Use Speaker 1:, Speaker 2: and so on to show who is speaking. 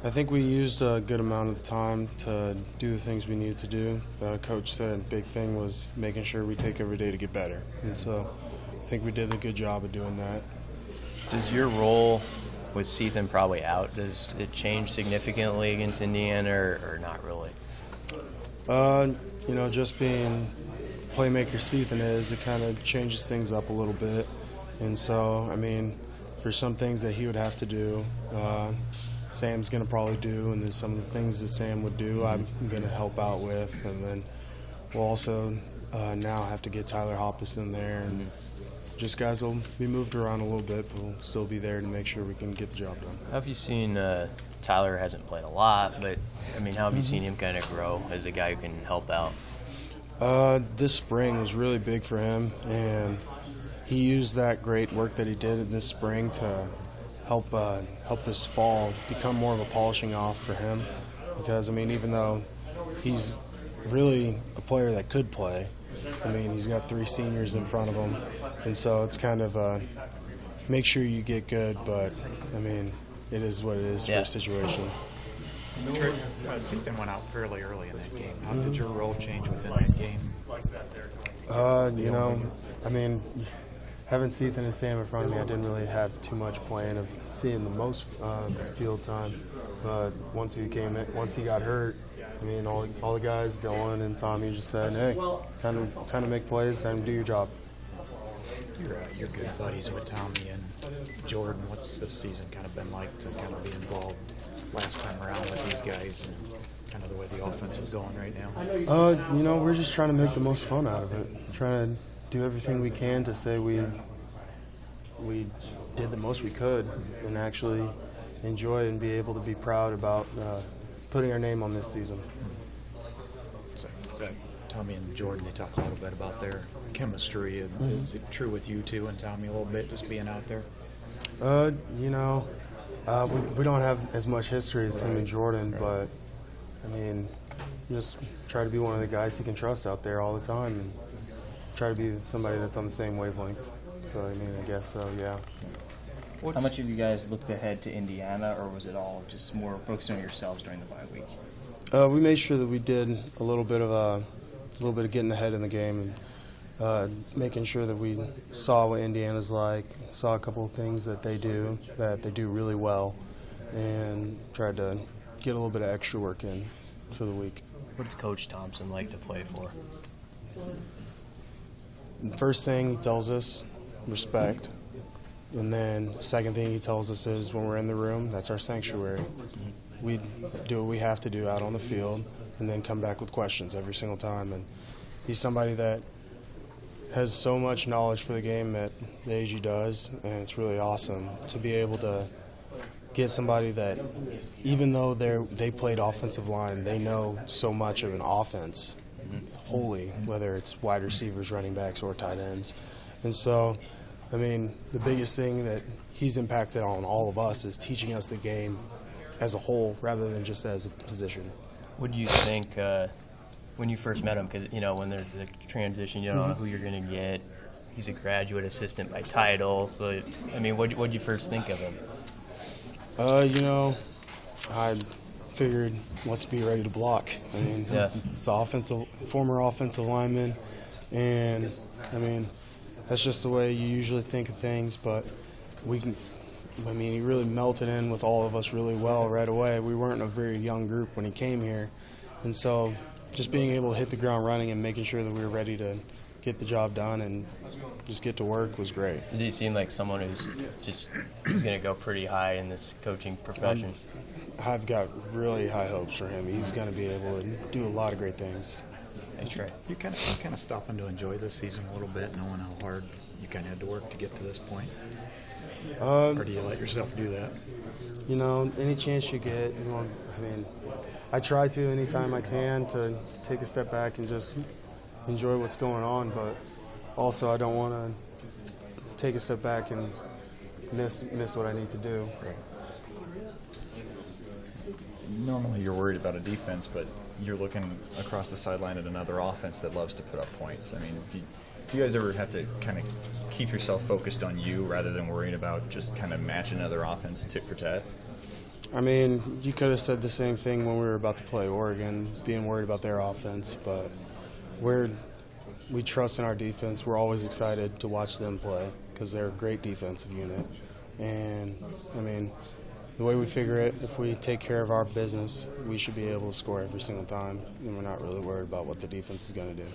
Speaker 1: I think we used a good amount of the time to do the things we needed to do. Coach said a big thing was making sure we take every day to get better. And so I think we did a good job of doing that.
Speaker 2: Does your role with Seathan probably out, does it change significantly against Indiana or not really?
Speaker 1: Just being playmaker Seathan it kind of changes things up a little bit. And so, for some things that he would have to do, Sam's going to probably do, and then some of the things that Sam would do, I'm going to help out with. And then we'll also now have to get Tyler Hoppus in there, and just guys will be moved around a little bit, but we'll still be there to make sure we can get the job done.
Speaker 2: How have you seen Tyler hasn't played a lot, but, how have you seen him kind of grow as a guy who can help out?
Speaker 1: This spring was really big for him, and he used that great work that he did in this spring to help this fall become more of a polishing off for him. Because, even though he's really a player that could play, he's got 3 seniors in front of him, and so it's kind of make sure you get good, but, it is what it is for a situation.
Speaker 3: Trey, Seathan went out fairly early in that game. How did your role change within that game?
Speaker 1: Having Seathan and Sam in front of me, I didn't really have too much plan of seeing the most field time. But once he got hurt, all the guys, Dylan and Tommy, just said, "Hey, time to make plays, time to do your job."
Speaker 3: You're good buddies with Tommy and Jordan. What's this season kind of been like to kind of be involved last time around with these guys and kind of the way the offense is going right now?
Speaker 1: We're just trying to make the most fun out of it. Trying to do everything we can to say we did the most we could and actually enjoy and be able to be proud about putting our name on this season.
Speaker 3: So Tommy and Jordan, they talk a little bit about their chemistry. Is it true with you two and Tommy a little bit, just being out there?
Speaker 1: We don't have as much history as him and Jordan, but just try to be one of the guys he can trust out there all the time and try to be somebody that's on the same wavelength. So, I guess so, yeah.
Speaker 4: How much of you guys looked ahead to Indiana, or was it all just more focusing on yourselves during the bye week?
Speaker 1: We made sure that we did a little bit of getting ahead in the game and making sure that we saw what Indiana's like, saw a couple of things that they do really well, and tried to get a little bit of extra work in for the week.
Speaker 2: What does Coach Thompson like to play for?
Speaker 1: The first thing he tells us, respect. And then the second thing he tells us is when we're in the room, that's our sanctuary. We do what we have to do out on the field and then come back with questions every single time. And he's somebody that has so much knowledge for the game at the age he does, and it's really awesome to be able to get somebody that, even though they played offensive line, they know so much of an offense wholly, whether it's wide receivers, running backs, or tight ends. And so, the biggest thing that he's impacted on all of us is teaching us the game as a whole rather than just as a position.
Speaker 2: What do you think when you first met him? Because, when there's the transition, you don't know who you're going to get. He's a graduate assistant by title. So, what did you first think of him?
Speaker 1: I figured, let's be ready to block. It's former offensive lineman, and that's just the way you usually think of things. But he really melted in with all of us really well right away. We weren't a very young group when he came here, and so just being able to hit the ground running and making sure that we were ready to get the job done and just get to work was great.
Speaker 2: Does he seem like someone who's going to go pretty high in this coaching profession?
Speaker 1: I've got really high hopes for him. He's going to be able to do a lot of great things.
Speaker 2: Hey, Trey.
Speaker 3: You kind of stopping to enjoy this season a little bit, knowing how hard you kind of had to work to get to this point? Or do you let yourself do that?
Speaker 1: Any chance you get, I try to anytime I can to take a step back and just enjoy what's going on, but also I don't want to take a step back and miss what I need to do.
Speaker 3: Right.
Speaker 5: Normally you're worried about a defense, but you're looking across the sideline at another offense that loves to put up points. Do you guys ever have to kind of keep yourself focused on you rather than worrying about just kind of matching another offense tit for tat?
Speaker 1: I mean, you could have said the same thing when we were about to play Oregon, being worried about their offense, but we trust in our defense. We're always excited to watch them play because they're a great defensive unit. And, I mean, the way we figure it, if we take care of our business, we should be able to score every single time, and we're not really worried about what the defense is going to do.